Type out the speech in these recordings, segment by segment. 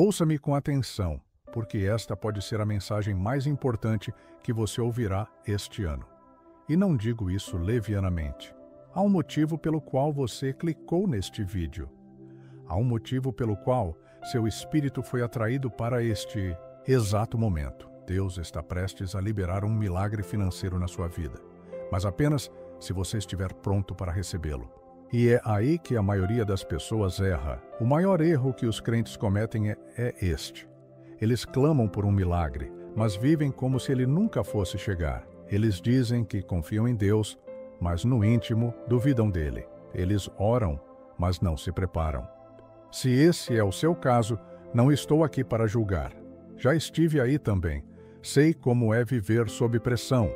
Ouça-me com atenção, porque esta pode ser a mensagem mais importante que você ouvirá este ano. E não digo isso levianamente. Há um motivo pelo qual você clicou neste vídeo. Há um motivo pelo qual seu espírito foi atraído para este exato momento. Deus está prestes a liberar um milagre financeiro na sua vida, mas apenas se você estiver pronto para recebê-lo. E é aí que a maioria das pessoas erra. O maior erro que os crentes cometem é este. Eles clamam por um milagre, mas vivem como se ele nunca fosse chegar. Eles dizem que confiam em Deus, mas no íntimo duvidam dele. Eles oram, mas não se preparam. Se esse é o seu caso, não estou aqui para julgar. Já estive aí também. Sei como é viver sob pressão,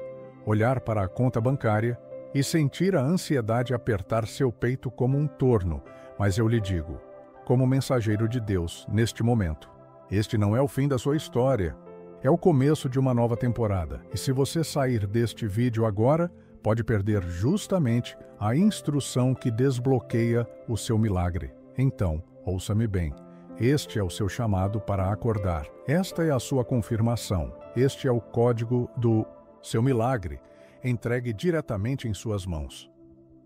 olhar para a conta bancária e sentir a ansiedade apertar seu peito como um torno, mas eu lhe digo, como mensageiro de Deus, neste momento, este não é o fim da sua história, é o começo de uma nova temporada, e se você sair deste vídeo agora, pode perder justamente a instrução que desbloqueia o seu milagre. Então, ouça-me bem, este é o seu chamado para acordar, esta é a sua confirmação, este é o código do seu milagre, entregue diretamente em suas mãos.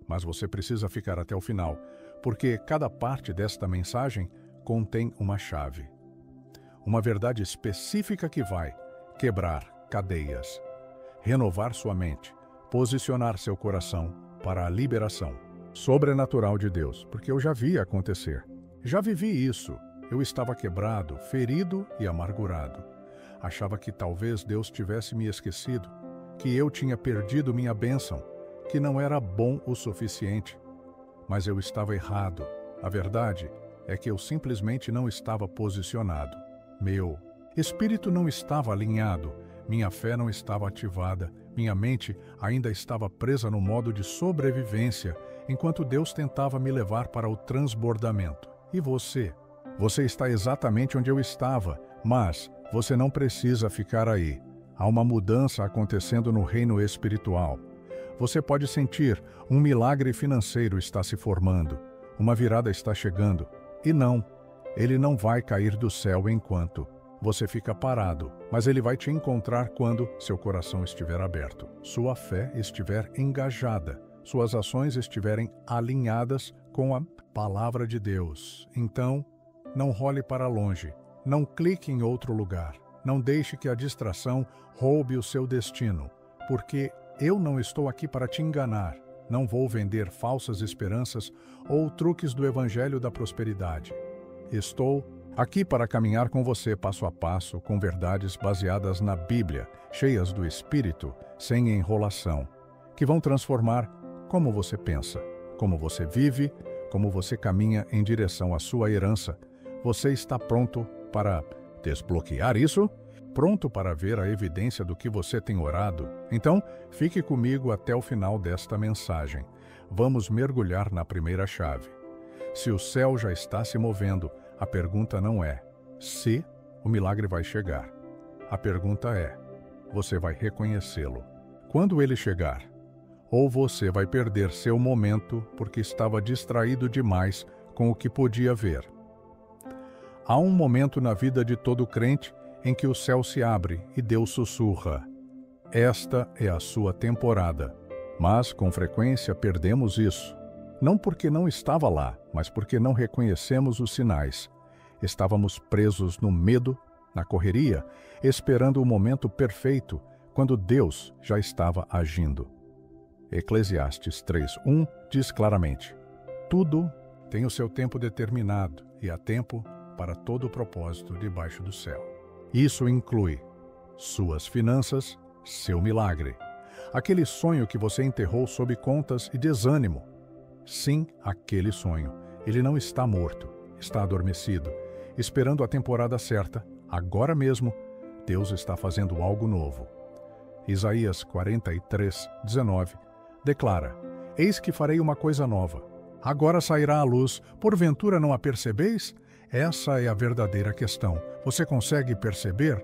Mas você precisa ficar até o final, porque cada parte desta mensagem contém uma chave. Uma verdade específica que vai quebrar cadeias, renovar sua mente, posicionar seu coração para a liberação sobrenatural de Deus, porque eu já vi acontecer. Já vivi isso. Eu estava quebrado, ferido e amargurado. Achava que talvez Deus tivesse me esquecido, que eu tinha perdido minha bênção, que não era bom o suficiente. Mas eu estava errado. A verdade é que eu simplesmente não estava posicionado. Meu espírito não estava alinhado, minha fé não estava ativada, minha mente ainda estava presa no modo de sobrevivência, enquanto Deus tentava me levar para o transbordamento. E você? Você está exatamente onde eu estava, mas você não precisa ficar aí. Há uma mudança acontecendo no reino espiritual. Você pode sentir um milagre financeiro está se formando, uma virada está chegando. E não, ele não vai cair do céu enquanto você fica parado, mas ele vai te encontrar quando seu coração estiver aberto, sua fé estiver engajada, suas ações estiverem alinhadas com a palavra de Deus. Então, não role para longe, não clique em outro lugar. Não deixe que a distração roube o seu destino, porque eu não estou aqui para te enganar. Não vou vender falsas esperanças ou truques do evangelho da prosperidade. Estou aqui para caminhar com você passo a passo, com verdades baseadas na Bíblia, cheias do Espírito, sem enrolação, que vão transformar como você pensa, como você vive, como você caminha em direção à sua herança. Você está pronto para desbloquear isso? Pronto para ver a evidência do que você tem orado? Então, fique comigo até o final desta mensagem. Vamos mergulhar na primeira chave. Se o céu já está se movendo, a pergunta não é se o milagre vai chegar. A pergunta é, você vai reconhecê-lo quando ele chegar? Ou você vai perder seu momento porque estava distraído demais com o que podia ver? Há um momento na vida de todo crente em que o céu se abre e Deus sussurra. Esta é a sua temporada. Mas, com frequência, perdemos isso. Não porque não estava lá, mas porque não reconhecemos os sinais. Estávamos presos no medo, na correria, esperando o momento perfeito, quando Deus já estava agindo. Eclesiastes 3:1 diz claramente, tudo tem o seu tempo determinado e há tempo para todo o propósito debaixo do céu. Isso inclui suas finanças, seu milagre, aquele sonho que você enterrou sob contas e desânimo. Sim, aquele sonho. Ele não está morto, está adormecido, esperando a temporada certa. Agora mesmo, Deus está fazendo algo novo. Isaías 43:19 declara, eis que farei uma coisa nova. Agora sairá à luz, porventura não a percebeis? Essa é a verdadeira questão. Você consegue perceber?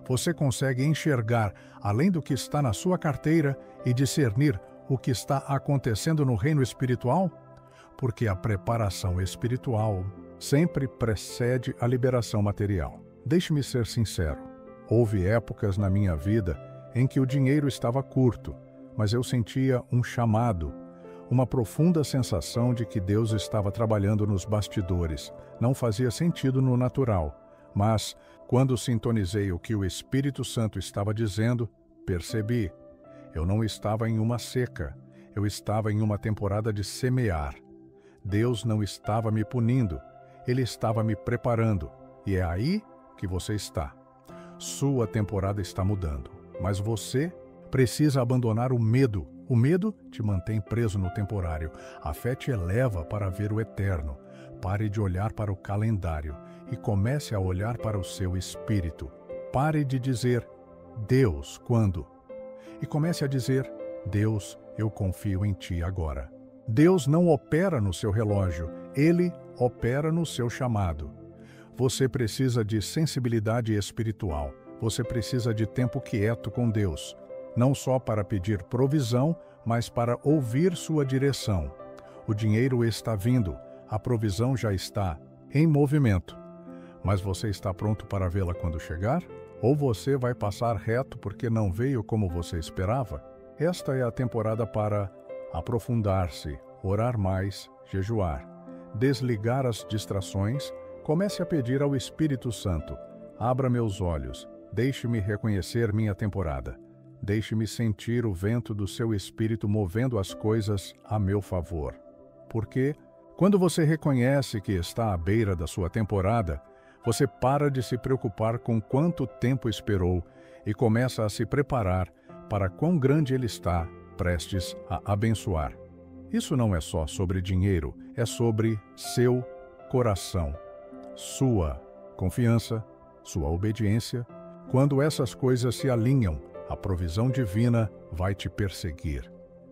Você consegue enxergar além do que está na sua carteira e discernir o que está acontecendo no reino espiritual? Porque a preparação espiritual sempre precede a liberação material. Deixe-me ser sincero. Houve épocas na minha vida em que o dinheiro estava curto, mas eu sentia um chamado, uma profunda sensação de que Deus estava trabalhando nos bastidores. Não fazia sentido no natural, mas, quando sintonizei o que o Espírito Santo estava dizendo, percebi. Eu não estava em uma seca, eu estava em uma temporada de semear. Deus não estava me punindo, Ele estava me preparando, e é aí que você está. Sua temporada está mudando, mas você precisa abandonar o medo. O medo te mantém preso no temporário. A fé te eleva para ver o eterno. Pare de olhar para o calendário e comece a olhar para o seu espírito. Pare de dizer, Deus, quando? E comece a dizer, Deus, eu confio em Ti agora. Deus não opera no seu relógio, Ele opera no seu chamado. Você precisa de sensibilidade espiritual. Você precisa de tempo quieto com Deus. Não só para pedir provisão, mas para ouvir sua direção. O dinheiro está vindo, a provisão já está em movimento. Mas você está pronto para vê-la quando chegar? Ou você vai passar reto porque não veio como você esperava? Esta é a temporada para aprofundar-se, orar mais, jejuar, desligar as distrações. Comece a pedir ao Espírito Santo, abra meus olhos, deixe-me reconhecer minha temporada. Deixe-me sentir o vento do seu Espírito movendo as coisas a meu favor. Porque, quando você reconhece que está à beira da sua temporada, você para de se preocupar com quanto tempo esperou e começa a se preparar para quão grande Ele está prestes a abençoar. Isso não é só sobre dinheiro, é sobre seu coração, sua confiança, sua obediência. Quando essas coisas se alinham, a provisão divina vai te perseguir.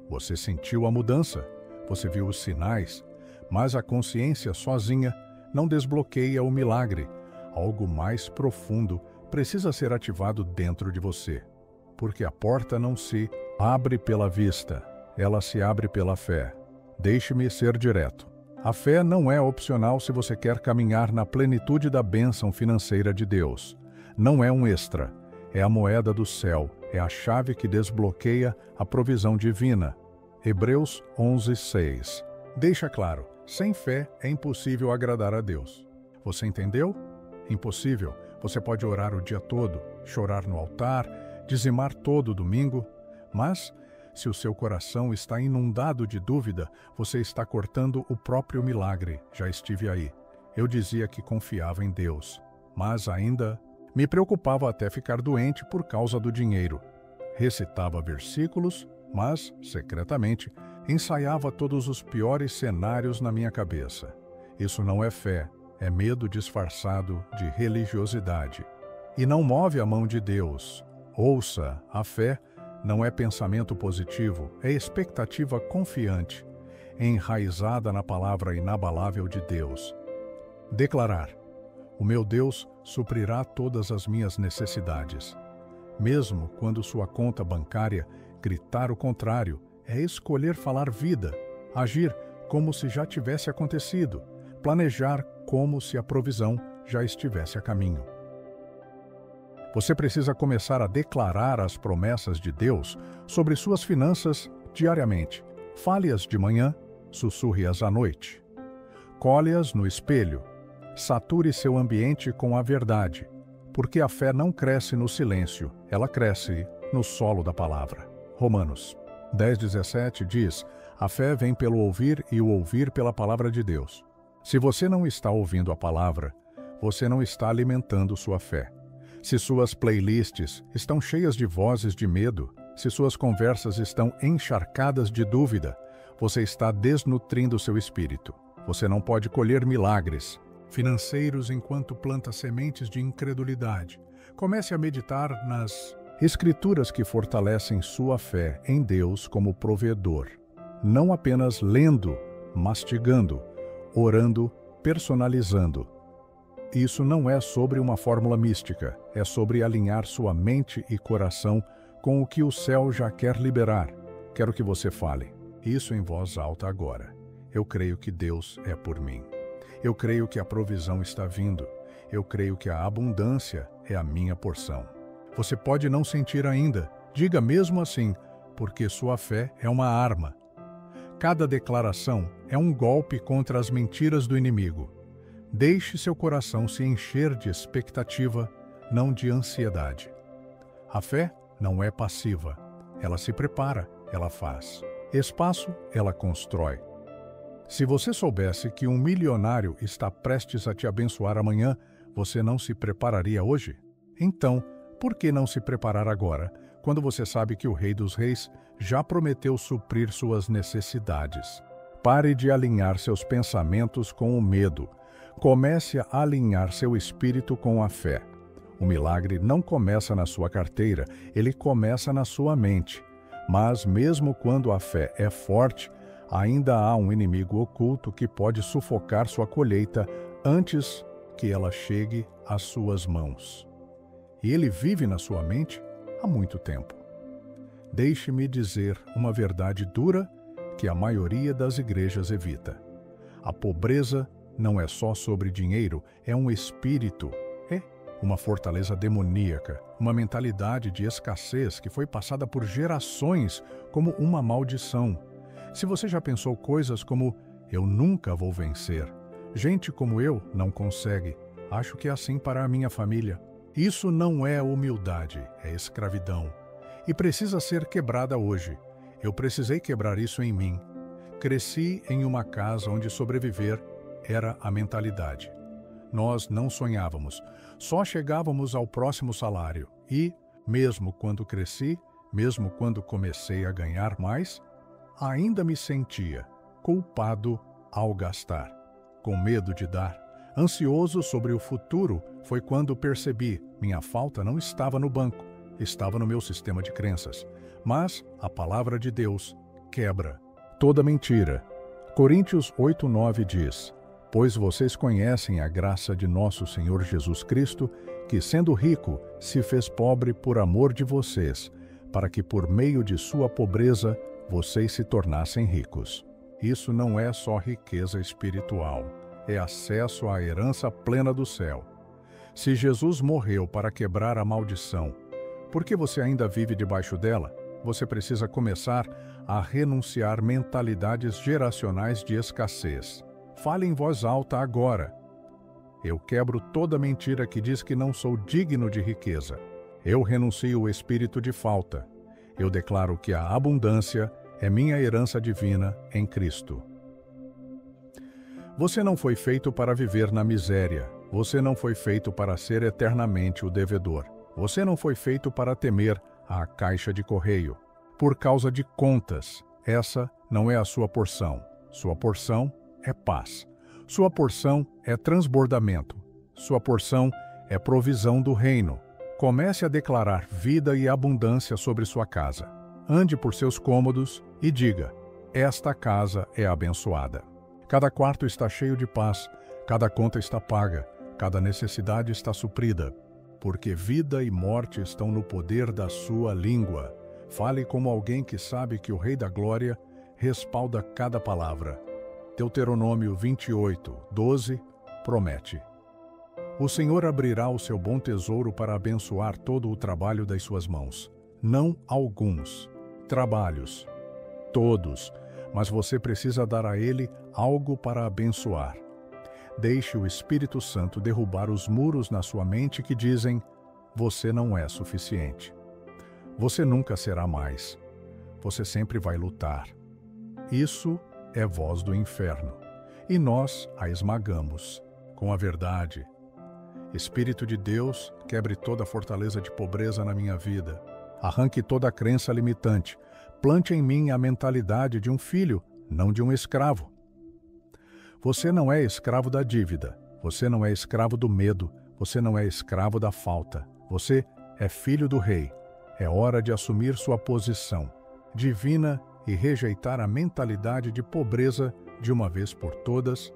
Você sentiu a mudança, você viu os sinais, mas a consciência sozinha não desbloqueia o milagre. Algo mais profundo precisa ser ativado dentro de você. Porque a porta não se abre pela vista, ela se abre pela fé. Deixe-me ser direto. A fé não é opcional se você quer caminhar na plenitude da bênção financeira de Deus. Não é um extra, é a moeda do céu, é a chave que desbloqueia a provisão divina. Hebreus 11:6. Deixa claro, sem fé é impossível agradar a Deus. Você entendeu? Impossível. Você pode orar o dia todo, chorar no altar, dizimar todo domingo, mas se o seu coração está inundado de dúvida, você está cortando o próprio milagre. Já estive aí. Eu dizia que confiava em Deus, mas ainda me preocupava até ficar doente por causa do dinheiro. Recitava versículos, mas, secretamente, ensaiava todos os piores cenários na minha cabeça. Isso não é fé, é medo disfarçado de religiosidade. E não move a mão de Deus. Ouça, a fé não é pensamento positivo, é expectativa confiante, enraizada na palavra inabalável de Deus. Declarar: o meu Deus suprirá todas as minhas necessidades. Mesmo quando sua conta bancária gritar o contrário, é escolher falar vida, agir como se já tivesse acontecido, planejar como se a provisão já estivesse a caminho. Você precisa começar a declarar as promessas de Deus sobre suas finanças diariamente. Fale-as de manhã, sussurre-as à noite. Colhe-as no espelho. Sature seu ambiente com a verdade, porque a fé não cresce no silêncio, ela cresce no solo da palavra. Romanos 10:17 diz: a fé vem pelo ouvir e o ouvir pela palavra de Deus. Se você não está ouvindo a palavra, você não está alimentando sua fé. Se suas playlists estão cheias de vozes de medo, se suas conversas estão encharcadas de dúvida, você está desnutrindo seu espírito. Você não pode colher milagres financeiros enquanto planta sementes de incredulidade. Comece a meditar nas escrituras que fortalecem sua fé em Deus como provedor. Não apenas lendo, mastigando, orando, personalizando. Isso não é sobre uma fórmula mística, é sobre alinhar sua mente e coração com o que o céu já quer liberar. Quero que você fale isso em voz alta agora. Eu creio que Deus é por mim. Eu creio que a provisão está vindo. Eu creio que a abundância é a minha porção. Você pode não sentir ainda, diga mesmo assim, porque sua fé é uma arma. Cada declaração é um golpe contra as mentiras do inimigo. Deixe seu coração se encher de expectativa, não de ansiedade. A fé não é passiva. Ela se prepara, ela faz. Espaço, ela constrói. Se você soubesse que um milionário está prestes a te abençoar amanhã, você não se prepararia hoje? Então, por que não se preparar agora, quando você sabe que o Rei dos Reis já prometeu suprir suas necessidades? Pare de alinhar seus pensamentos com o medo. Comece a alinhar seu espírito com a fé. O milagre não começa na sua carteira, ele começa na sua mente. Mas mesmo quando a fé é forte, ainda há um inimigo oculto que pode sufocar sua colheita antes que ela chegue às suas mãos. E ele vive na sua mente há muito tempo. Deixe-me dizer uma verdade dura que a maioria das igrejas evita. A pobreza não é só sobre dinheiro, é um espírito, é uma fortaleza demoníaca, uma mentalidade de escassez que foi passada por gerações como uma maldição. Se você já pensou coisas como, eu nunca vou vencer, gente como eu não consegue, acho que é assim para a minha família. Isso não é humildade, é escravidão. E precisa ser quebrada hoje. Eu precisei quebrar isso em mim. Cresci em uma casa onde sobreviver era a mentalidade. Nós não sonhávamos, só chegávamos ao próximo salário. E, mesmo quando cresci, mesmo quando comecei a ganhar mais, ainda me sentia culpado ao gastar, com medo de dar. Ansioso sobre o futuro foi quando percebi minha falta não estava no banco, estava no meu sistema de crenças. Mas a palavra de Deus quebra toda mentira. Coríntios 8:9 diz: Pois vocês conhecem a graça de nosso Senhor Jesus Cristo, que sendo rico, se fez pobre por amor de vocês, para que por meio de sua pobreza vocês se tornassem ricos. Isso não é só riqueza espiritual, é acesso à herança plena do céu. Se Jesus morreu para quebrar a maldição, por que você ainda vive debaixo dela? Você precisa começar a renunciar mentalidades geracionais de escassez. Fale em voz alta agora. Eu quebro toda mentira que diz que não sou digno de riqueza. Eu renuncio o espírito de falta. Eu declaro que a abundância é minha herança divina em Cristo. Você não foi feito para viver na miséria. Você não foi feito para ser eternamente o devedor. Você não foi feito para temer a caixa de correio. Por causa de contas, essa não é a sua porção. Sua porção é paz. Sua porção é transbordamento. Sua porção é provisão do reino. Comece a declarar vida e abundância sobre sua casa. Ande por seus cômodos e diga: esta casa é abençoada. Cada quarto está cheio de paz, cada conta está paga, cada necessidade está suprida, porque vida e morte estão no poder da sua língua. Fale como alguém que sabe que o Rei da Glória respalda cada palavra. Deuteronômio 28:12 promete: O Senhor abrirá o seu bom tesouro para abençoar todo o trabalho das suas mãos. Não alguns trabalhos, todos, mas você precisa dar a Ele algo para abençoar. Deixe o Espírito Santo derrubar os muros na sua mente que dizem: você não é suficiente. Você nunca será mais. Você sempre vai lutar. Isso é voz do inferno. E nós a esmagamos com a verdade. Espírito de Deus, quebre toda a fortaleza de pobreza na minha vida. Arranque toda a crença limitante. Plante em mim a mentalidade de um filho, não de um escravo. Você não é escravo da dívida. Você não é escravo do medo. Você não é escravo da falta. Você é filho do Rei. É hora de assumir sua posição divina e rejeitar a mentalidade de pobreza de uma vez por todas.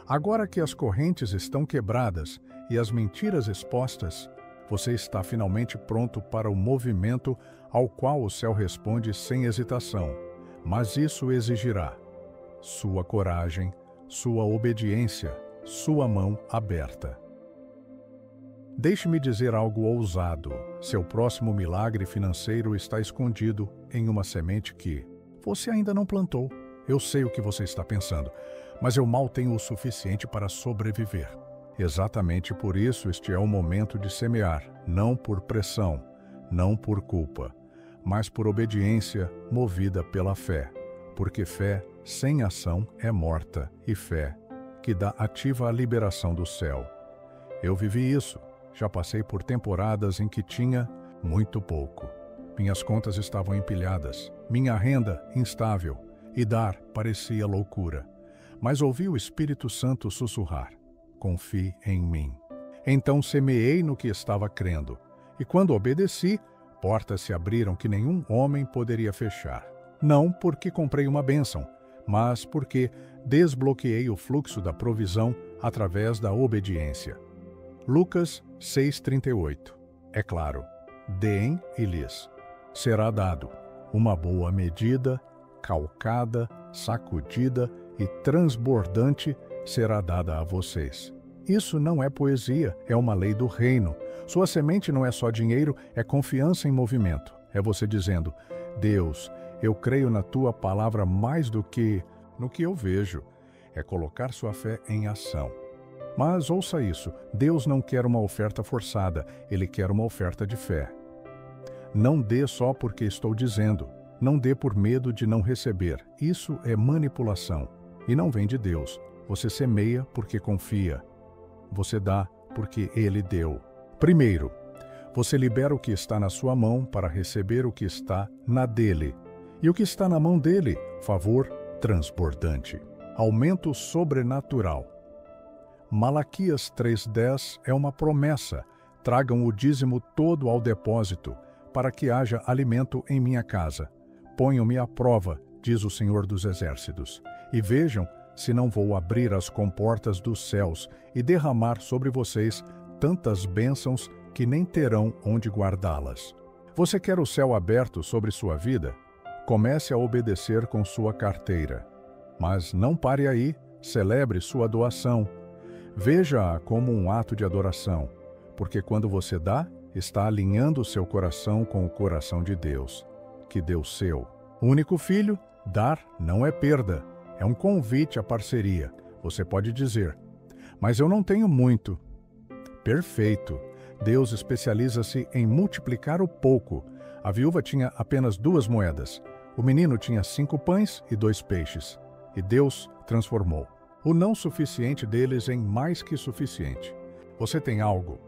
Agora que as correntes estão quebradas e as mentiras expostas, você está finalmente pronto para o movimento ao qual o céu responde sem hesitação. Mas isso exigirá sua coragem, sua obediência, sua mão aberta. Deixe-me dizer algo ousado. Seu próximo milagre financeiro está escondido em uma semente que você ainda não plantou. Eu sei o que você está pensando, mas eu mal tenho o suficiente para sobreviver. Exatamente por isso este é o momento de semear, não por pressão, não por culpa, mas por obediência movida pela fé. Porque fé sem ação é morta, e fé que dá ativa a liberação do céu. Eu vivi isso. Já passei por temporadas em que tinha muito pouco. Minhas contas estavam empilhadas, minha renda instável, e dar parecia loucura. Mas ouvi o Espírito Santo sussurrar: confie em mim. Então semeei no que estava crendo, e quando obedeci, portas se abriram que nenhum homem poderia fechar. Não porque comprei uma bênção, mas porque desbloqueei o fluxo da provisão através da obediência. Lucas 6,38. É claro, deem e lhes será dado uma boa medida, calcada, sacudida e transbordante será dada a vocês. Isso não é poesia, é uma lei do reino. Sua semente não é só dinheiro, é confiança em movimento. É você dizendo: Deus, eu creio na tua palavra mais do que no que eu vejo. É colocar sua fé em ação. Mas ouça isso, Deus não quer uma oferta forçada, Ele quer uma oferta de fé. Não dê só porque estou dizendo, não dê por medo de não receber, isso é manipulação, e não vem de Deus. Você semeia porque confia, você dá porque Ele deu. Primeiro, você libera o que está na sua mão para receber o que está na dele. E o que está na mão dele? Favor transbordante. Aumento sobrenatural. Malaquias 3,10 é uma promessa. Tragam o dízimo todo ao depósito, para que haja alimento em minha casa. Ponham-me à prova, diz o Senhor dos Exércitos, e vejam se não vou abrir as comportas dos céus e derramar sobre vocês tantas bênçãos que nem terão onde guardá-las. Você quer o céu aberto sobre sua vida? Comece a obedecer com sua carteira. Mas não pare aí, celebre sua doação. Veja-a como um ato de adoração, porque quando você dá, está alinhando o seu coração com o coração de Deus, que deu seu único filho. Dar não é perda, é um convite à parceria. Você pode dizer: mas eu não tenho muito. Perfeito. Deus especializa-se em multiplicar o pouco. A viúva tinha apenas 2 moedas. O menino tinha 5 pães e 2 peixes. E Deus transformou o não suficiente deles em mais que suficiente. Você tem algo.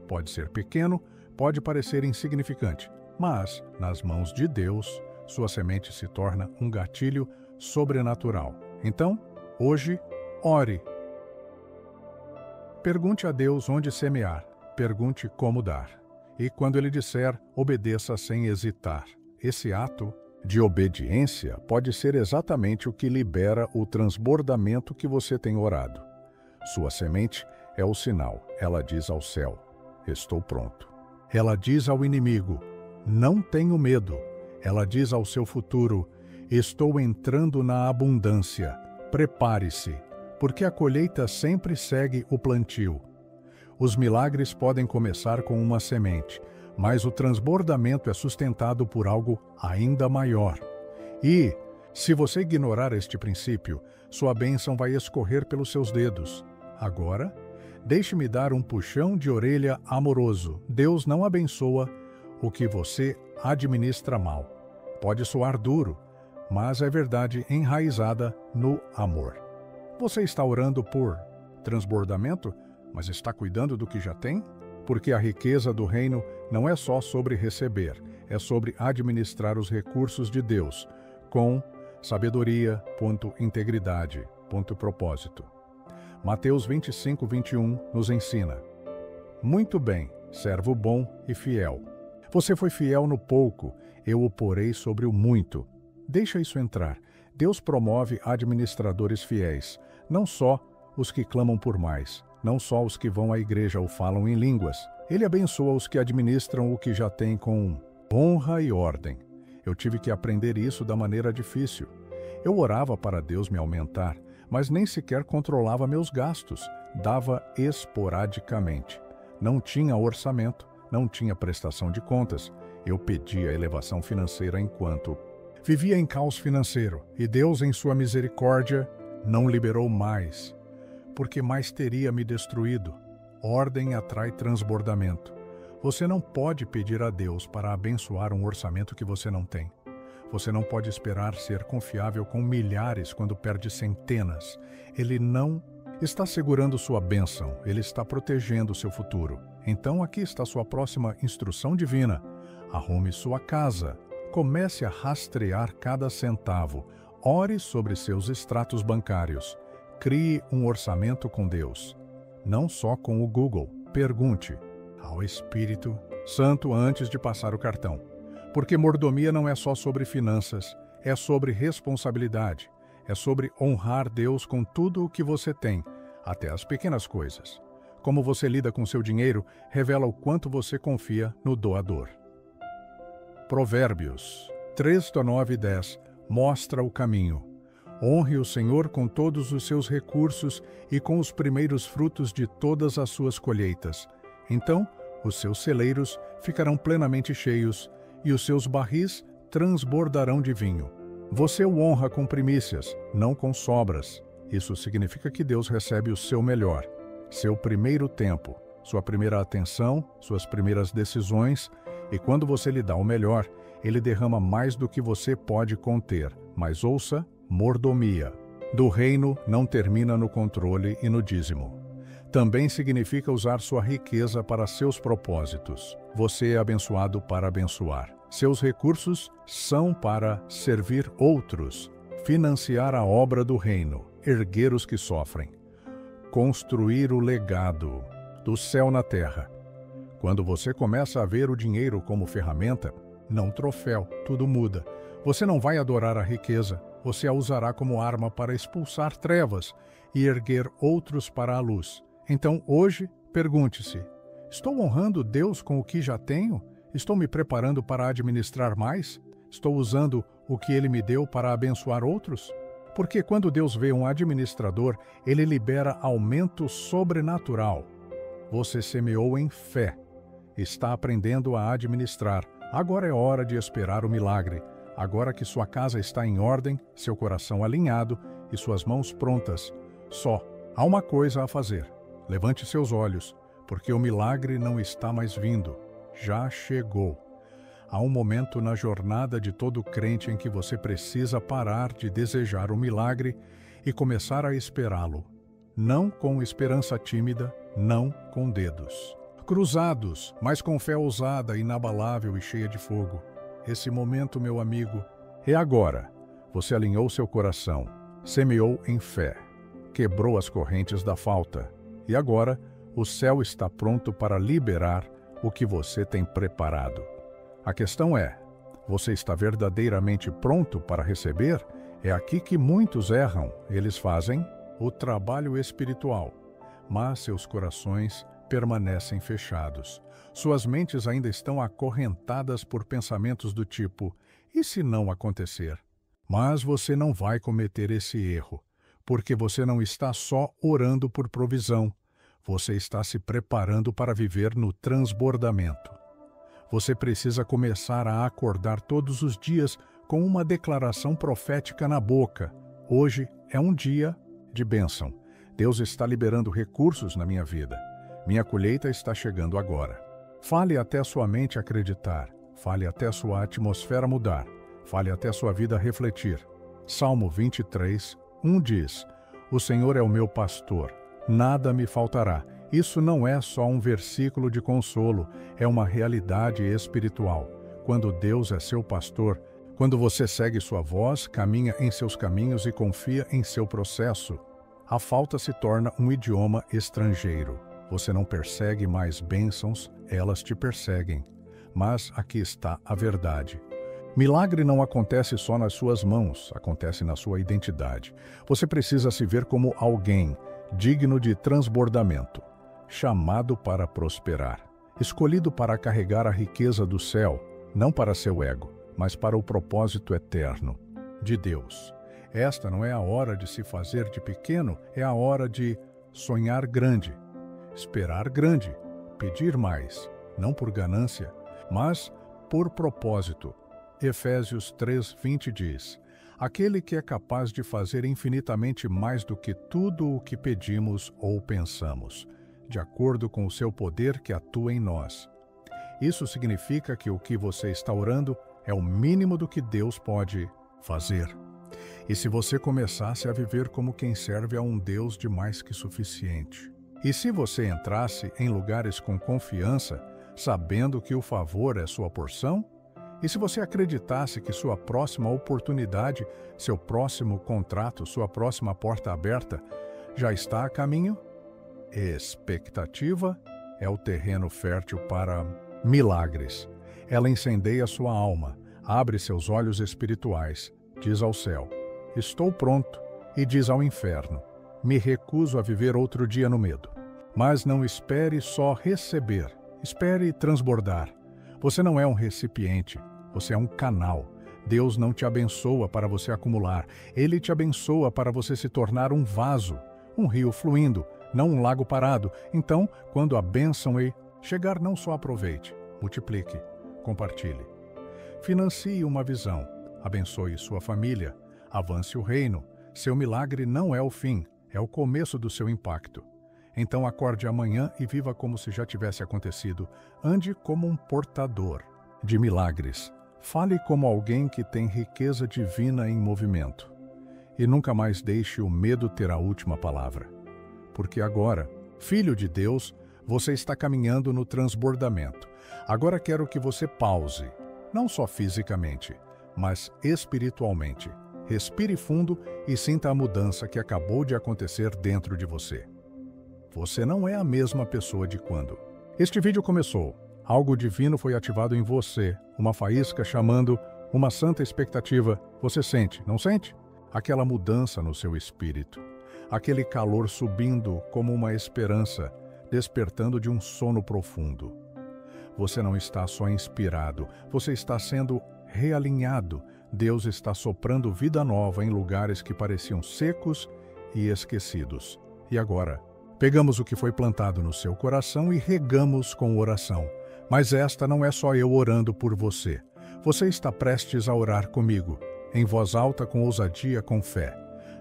Pode ser pequeno, pode parecer insignificante, mas, nas mãos de Deus, sua semente se torna um gatilho sobrenatural. Então, hoje, ore. Pergunte a Deus onde semear, pergunte como dar. E quando Ele disser, obedeça sem hesitar. Esse ato de obediência pode ser exatamente o que libera o transbordamento que você tem orado. Sua semente é o sinal. Ela diz ao céu: estou pronto. Ela diz ao inimigo: não tenho medo. Ela diz ao seu futuro: estou entrando na abundância. Prepare-se, porque a colheita sempre segue o plantio. Os milagres podem começar com uma semente, mas o transbordamento é sustentado por algo ainda maior. E, se você ignorar este princípio, sua bênção vai escorrer pelos seus dedos. Agora, deixe-me dar um puxão de orelha amoroso. Deus não abençoa o que você administra mal. Pode soar duro, mas é verdade enraizada no amor. Você está orando por transbordamento, mas está cuidando do que já tem? Porque a riqueza do reino não é só sobre receber, é sobre administrar os recursos de Deus, com sabedoria, integridade, propósito. Mateus 25:21 nos ensina: muito bem, servo bom e fiel. Você foi fiel no pouco, eu o porei sobre o muito. Deixa isso entrar. Deus promove administradores fiéis, não só os que clamam por mais, não só os que vão à igreja ou falam em línguas. Ele abençoa os que administram o que já têm com honra e ordem. Eu tive que aprender isso da maneira difícil. Eu orava para Deus me aumentar, mas nem sequer controlava meus gastos. dava esporadicamente. Não tinha orçamento, não tinha prestação de contas. Eu pedia elevação financeira enquanto vivia em caos financeiro, e Deus, em sua misericórdia, não liberou mais, porque mais teria me destruído. Ordem atrai transbordamento. Você não pode pedir a Deus para abençoar um orçamento que você não tem. Você não pode esperar ser confiável com milhares quando perde centenas. Ele não está segurando sua bênção, ele está protegendo seu futuro. Então aqui está sua próxima instrução divina. Arrume sua casa. Comece a rastrear cada centavo. Ore sobre seus extratos bancários. Crie um orçamento com Deus. Não só com o Google. Pergunte ao Espírito Santo antes de passar o cartão. Porque mordomia não é só sobre finanças, é sobre responsabilidade. É sobre honrar Deus com tudo o que você tem, até as pequenas coisas. Como você lida com seu dinheiro revela o quanto você confia no doador. Provérbios 3:9 e 10 mostra o caminho. Honre o Senhor com todos os seus recursos e com os primeiros frutos de todas as suas colheitas. Então, os seus celeiros ficarão plenamente cheios e os seus barris transbordarão de vinho. Você o honra com primícias, não com sobras. Isso significa que Deus recebe o seu melhor, seu primeiro tempo, sua primeira atenção, suas primeiras decisões, e quando você lhe dá o melhor, ele derrama mais do que você pode conter. Mas ouça, mordomia do reino não termina no controle e no dízimo. Também significa usar sua riqueza para seus propósitos. Você é abençoado para abençoar. Seus recursos são para servir outros, financiar a obra do reino, erguer os que sofrem, construir o legado do céu na terra. Quando você começa a ver o dinheiro como ferramenta, não troféu, tudo muda. Você não vai adorar a riqueza, você a usará como arma para expulsar trevas e erguer outros para a luz. Então, hoje, pergunte-se: estou honrando Deus com o que já tenho? Estou me preparando para administrar mais? Estou usando o que Ele me deu para abençoar outros? Porque quando Deus vê um administrador, Ele libera aumento sobrenatural. Você semeou em fé. Está aprendendo a administrar. Agora é hora de esperar o milagre. Agora que sua casa está em ordem, seu coração alinhado e suas mãos prontas. Só há uma coisa a fazer. Levante seus olhos, porque o milagre não está mais vindo. Já chegou. Há um momento na jornada de todo crente em que você precisa parar de desejar o milagre e começar a esperá-lo. Não com esperança tímida, não com dedos cruzados, mas com fé ousada, inabalável e cheia de fogo. Esse momento, meu amigo, é agora. Você alinhou seu coração, semeou em fé, quebrou as correntes da falta. E agora, o céu está pronto para liberar o que você tem preparado. A questão é, você está verdadeiramente pronto para receber? É aqui que muitos erram. Eles fazem o trabalho espiritual, mas seus corações permanecem fechados. Suas mentes ainda estão acorrentadas por pensamentos do tipo: e se não acontecer? Mas você não vai cometer esse erro, porque você não está só orando por provisão, você está se preparando para viver no transbordamento. Você precisa começar a acordar todos os dias com uma declaração profética na boca. Hoje é um dia de bênção. Deus está liberando recursos na minha vida. Minha colheita está chegando agora. Fale até sua mente acreditar. Fale até sua atmosfera mudar. Fale até sua vida refletir. Salmo 23:1 diz: O Senhor é o meu pastor, nada me faltará. Isso não é só um versículo de consolo, é uma realidade espiritual. Quando Deus é seu pastor, quando você segue sua voz, caminha em seus caminhos e confia em seu processo, a falta se torna um idioma estrangeiro. Você não persegue mais bênçãos, elas te perseguem. Mas aqui está a verdade. Milagre não acontece só nas suas mãos, acontece na sua identidade. Você precisa se ver como alguém digno de transbordamento, chamado para prosperar, escolhido para carregar a riqueza do céu, não para seu ego, mas para o propósito eterno de Deus. Esta não é a hora de se fazer de pequeno, é a hora de sonhar grande, esperar grande, pedir mais, não por ganância, mas por propósito. Efésios 3:20 diz: aquele que é capaz de fazer infinitamente mais do que tudo o que pedimos ou pensamos, de acordo com o seu poder que atua em nós. Isso significa que o que você está orando é o mínimo do que Deus pode fazer. E se você começasse a viver como quem serve a um Deus de mais que suficiente? E se você entrasse em lugares com confiança, sabendo que o favor é sua porção? E se você acreditasse que sua próxima oportunidade, seu próximo contrato, sua próxima porta aberta, já está a caminho? Expectativa é o terreno fértil para milagres. Ela incendeia sua alma, abre seus olhos espirituais, diz ao céu: estou pronto, e diz ao inferno: me recuso a viver outro dia no medo. Mas não espere só receber, espere transbordar. Você não é um recipiente, você é um canal. Deus não te abençoa para você acumular, Ele te abençoa para você se tornar um vaso, um rio fluindo, não um lago parado. Então, quando a bênção chegar, não só aproveite, multiplique, compartilhe. Financie uma visão, abençoe sua família, avance o reino. Seu milagre não é o fim, é o começo do seu impacto. Então acorde amanhã e viva como se já tivesse acontecido. Ande como um portador de milagres. Fale como alguém que tem riqueza divina em movimento. E nunca mais deixe o medo ter a última palavra. Porque agora, filho de Deus, você está caminhando no transbordamento. Agora quero que você pause, não só fisicamente, mas espiritualmente. Respire fundo e sinta a mudança que acabou de acontecer dentro de você. Você não é a mesma pessoa de quando este vídeo começou. Algo divino foi ativado em você, uma faísca chamando, uma santa expectativa. Você sente, não sente? Aquela mudança no seu espírito. Aquele calor subindo como uma esperança, despertando de um sono profundo. Você não está só inspirado, você está sendo realinhado. Deus está soprando vida nova em lugares que pareciam secos e esquecidos. E agora, pegamos o que foi plantado no seu coração e regamos com oração. Mas esta não é só eu orando por você. Você está prestes a orar comigo, em voz alta, com ousadia, com fé.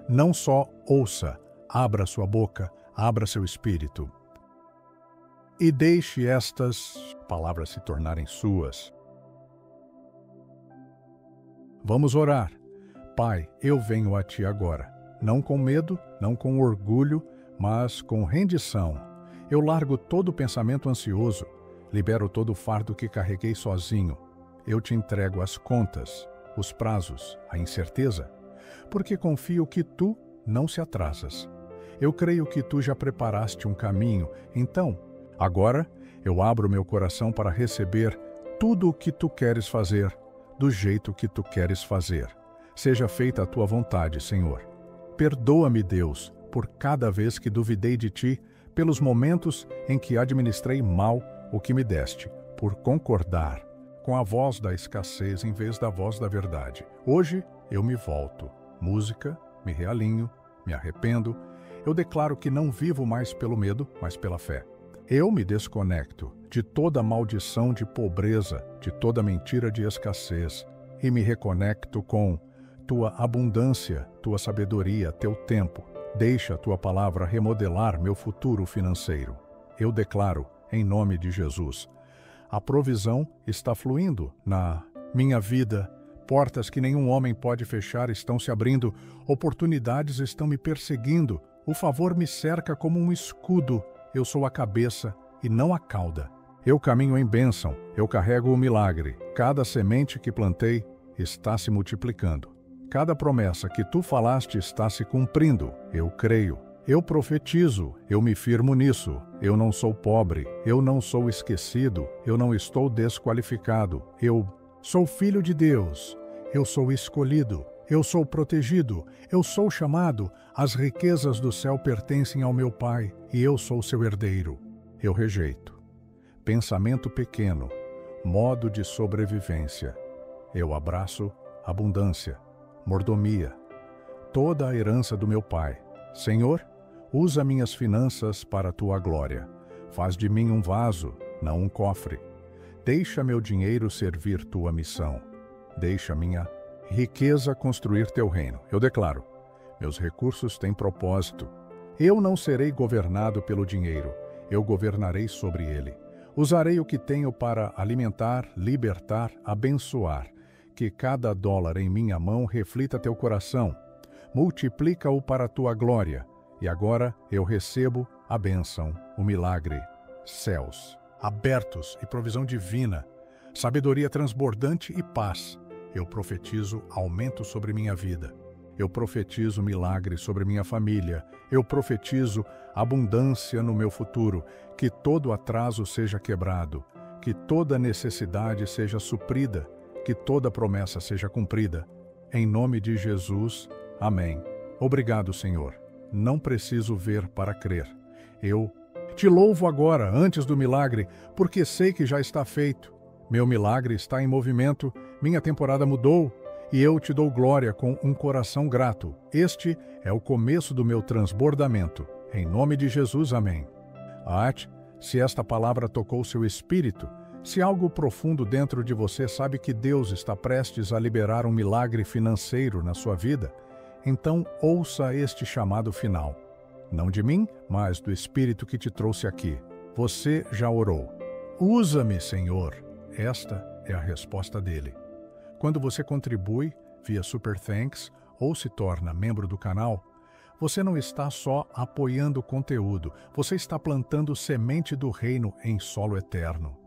Não só ouça, abra sua boca, abra seu espírito. E deixe estas palavras se tornarem suas. Vamos orar. Pai, eu venho a Ti agora, não com medo, não com orgulho, mas com rendição. Eu largo todo pensamento ansioso, libero todo o fardo que carreguei sozinho. Eu te entrego as contas, os prazos, a incerteza, porque confio que Tu não se atrasas. Eu creio que Tu já preparaste um caminho, então, agora eu abro meu coração para receber tudo o que Tu queres fazer, do jeito que Tu queres fazer. Seja feita a Tua vontade, Senhor. Perdoa-me, Deus, por cada vez que duvidei de Ti, pelos momentos em que administrei mal o que me deste, por concordar com a voz da escassez em vez da voz da verdade. Hoje eu me volto. Música, me realinho, me arrependo. Eu declaro que não vivo mais pelo medo, mas pela fé. Eu me desconecto de toda maldição de pobreza, de toda mentira de escassez, e me reconecto com Tua abundância, Tua sabedoria, Teu tempo. Deixa a Tua palavra remodelar meu futuro financeiro. Eu declaro, em nome de Jesus, a provisão está fluindo na minha vida. Portas que nenhum homem pode fechar estão se abrindo, oportunidades estão me perseguindo, o favor me cerca como um escudo. Eu sou a cabeça e não a cauda. Eu caminho em bênção, eu carrego o milagre. Cada semente que plantei está se multiplicando. Cada promessa que Tu falaste está se cumprindo. Eu creio. Eu profetizo, eu me firmo nisso. Eu não sou pobre, eu não sou esquecido, eu não estou desqualificado. Eu sou filho de Deus, eu sou escolhido, eu sou protegido, eu sou chamado. As riquezas do céu pertencem ao meu Pai e eu sou seu herdeiro. Eu rejeito pensamento pequeno, modo de sobrevivência. Eu abraço abundância, mordomia, toda a herança do meu Pai. Senhor, Usa minhas finanças para a tua glória. Faz de mim um vaso, não um cofre. Deixa meu dinheiro servir tua missão. Deixa minha riqueza construir teu reino. Eu declaro, meus recursos têm propósito. Eu não serei governado pelo dinheiro, eu governarei sobre ele. Usarei o que tenho para alimentar, libertar, abençoar. Que cada dólar em minha mão reflita teu coração. Multiplica-o para a tua glória. E agora eu recebo a bênção, o milagre, céus abertos e provisão divina, sabedoria transbordante e paz. Eu profetizo aumento sobre minha vida. Eu profetizo milagre sobre minha família. Eu profetizo abundância no meu futuro. Que todo atraso seja quebrado. Que toda necessidade seja suprida. Que toda promessa seja cumprida. Em nome de Jesus, amém. Obrigado, Senhor. Não preciso ver para crer. Eu te louvo agora, antes do milagre, porque sei que já está feito. Meu milagre está em movimento, minha temporada mudou, e eu te dou glória com um coração grato. Este é o começo do meu transbordamento. Em nome de Jesus, amém. Se esta palavra tocou seu espírito, se algo profundo dentro de você sabe que Deus está prestes a liberar um milagre financeiro na sua vida, então ouça este chamado final. Não de mim, mas do Espírito que te trouxe aqui. Você já orou. Usa-me, Senhor. Esta é a resposta dele. Quando você contribui via Super Thanks ou se torna membro do canal, você não está só apoiando o conteúdo, você está plantando semente do reino em solo eterno.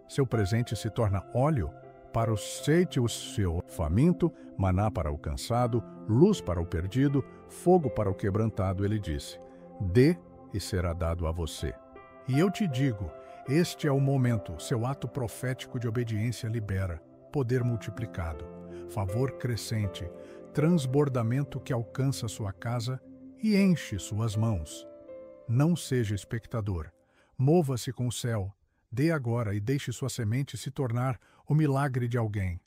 Seu presente se torna óleo para o seu faminto, maná para o cansado, luz para o perdido, fogo para o quebrantado, ele disse. Dê e será dado a você. E eu te digo, este é o momento, seu ato profético de obediência libera, poder multiplicado, favor crescente, transbordamento que alcança sua casa e enche suas mãos. Não seja espectador, mova-se com o céu, dê agora e deixe sua semente se tornar o milagre de alguém.